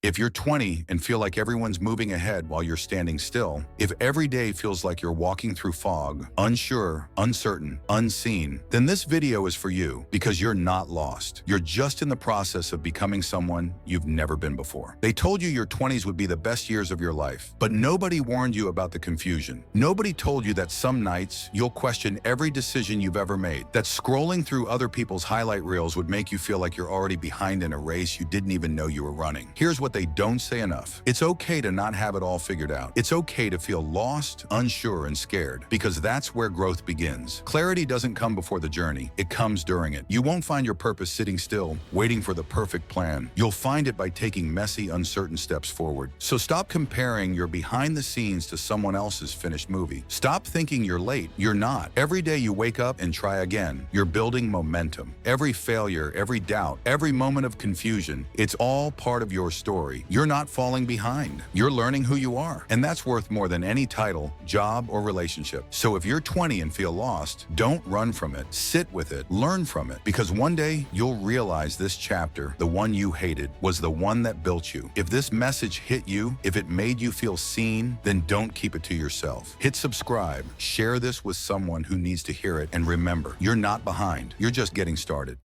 If you're 20 and feel like everyone's moving ahead while you're standing still, if every day feels like you're walking through fog, unsure, uncertain, unseen, then this video is for you because you're not lost. You're just in the process of becoming someone you've never been before. They told you your 20s would be the best years of your life, but nobody warned you about the confusion. Nobody told you that some nights you'll question every decision you've ever made, that scrolling through other people's highlight reels would make you feel like you're already behind in a race you didn't even know you were running. Here's what they don't say enough. It's okay to not have it all figured out. It's okay to feel lost, unsure, and scared, because that's where growth begins. Clarity doesn't come before the journey. It comes during it. You won't find your purpose sitting still, waiting for the perfect plan. You'll find it by taking messy, uncertain steps forward. So stop comparing your behind the scenes to someone else's finished movie. Stop thinking you're late. You're not. Every day you wake up and try again. You're building momentum. Every failure, every doubt, every moment of confusion, it's all part of your story. You're not falling behind. You're learning who you are. And that's worth more than any title, job, or relationship. So if you're 20 and feel lost, don't run from it. Sit with it. Learn from it. Because one day you'll realize this chapter, the one you hated, was the one that built you. If this message hit you, if it made you feel seen, then don't keep it to yourself. Hit subscribe. Share this with someone who needs to hear it. And remember, you're not behind. You're just getting started.